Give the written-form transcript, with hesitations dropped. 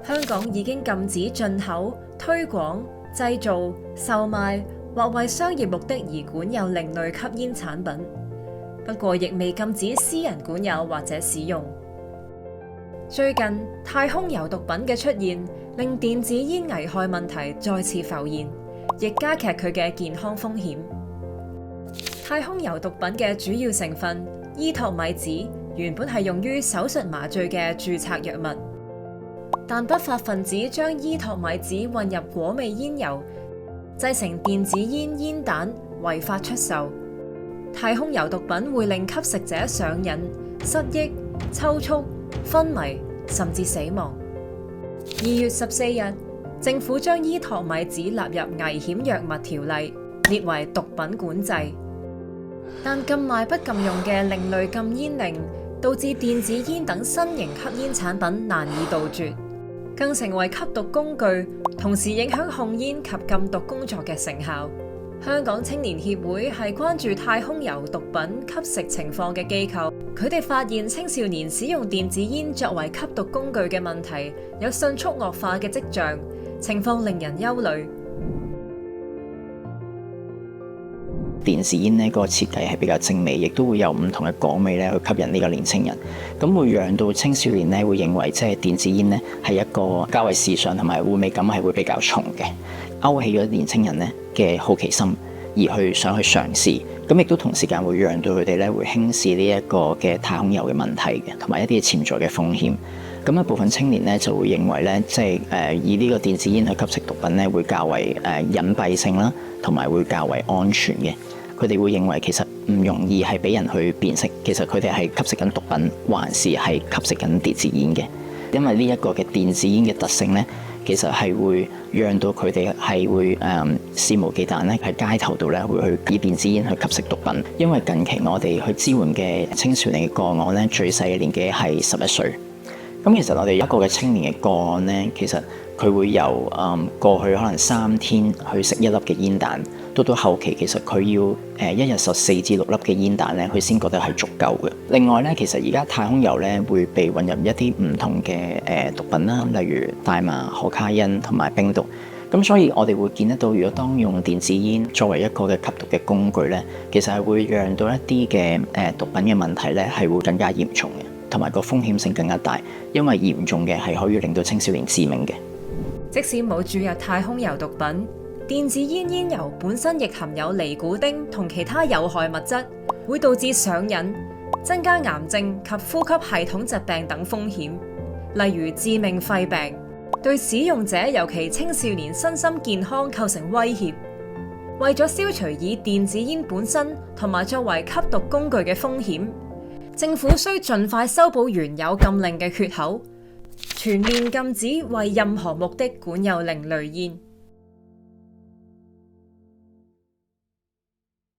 香港已經禁止進口、推廣、製造、售賣或為商業目的而管有另類吸煙產品，不過亦未禁止私人管有或者使用。最近太空油毒品嘅出現，令電子煙危害問題再次浮現，亦加劇佢嘅健康風險。太空油毒品嘅主要成分依托米酯原本係用於手術麻醉嘅註冊藥物，但不法分子將依托米酯混入果味煙油，製成電子煙煙彈，違法出售。太空油毒品會令吸食者上癮、失憶、抽搐、昏迷，甚至死亡。2月14日，政府將依托米酯納入危險藥物條例，列為毒品管制。但禁賣不禁用嘅另類禁煙令，導致電子煙等新型吸煙產品難以杜絕，更成為吸毒工具，同時影響控煙及禁毒工作嘅成效。香港青年協會係關注太空油毒品吸食情況嘅機構，佢哋發現青少年使用電子煙作為吸毒工具嘅問題有迅速惡化嘅跡象，情況令人憂慮。電子煙呢個設計係比較精美，亦都會有唔同嘅果味咧去吸引呢個年輕人，咁會讓到青少年咧會認為即係電子煙咧係一個較為時尚同埋回味感係會比較重嘅，勾起咗年輕人咧嘅好奇心而去想去嘗試，咁亦都同時間會讓到佢哋咧會輕視呢一個嘅太空油嘅問題嘅，同埋一啲潛在嘅風險。咁一部分青年咧就會認為咧，即係以呢個電子煙去吸食毒品咧會較為隱蔽性啦，同埋會較為安全嘅。佢哋會認為其實唔容易係俾人去辨識，其實佢哋係吸食緊毒品，還是係吸食緊電子煙嘅。因為呢一個嘅電子煙嘅特性咧，其實係會讓到佢哋係會肆無忌憚咧喺街頭度咧會去以電子煙去吸食毒品。因為近期我哋去支援嘅青少年嘅個案咧，最細嘅年紀係11歲。咁其實我哋一個嘅青年嘅個案咧，其實佢會由過去可能3天去食1粒嘅煙彈，到後期其實佢要一日14至6粒嘅煙彈咧，佢先覺得係足夠嘅。另外咧，其實而家太空油咧會被混入一啲唔同嘅毒品啦，例如大麻、可卡因同埋冰毒。咁所以我哋會見得到，如果當用電子煙作為一個嘅吸毒嘅工具咧，其實係會讓到一啲嘅毒品嘅問題咧係會更加嚴重嘅，同埋個風險性更加大，因為嚴重嘅係可以令到青少年致命嘅。即使冇注入太空油毒品，電子煙煙油本身亦含有尼古丁同其他有害物質，會導致上癮，增加癌症及呼吸系統疾病等風險，例如致命肺病，對使用者尤其青少年身心健康構成威脅。為咗消除以電子煙本身同埋作為吸毒工具嘅風險，政府需盡快修補原有禁令嘅缺口，全面禁止為任何目的管有另類煙。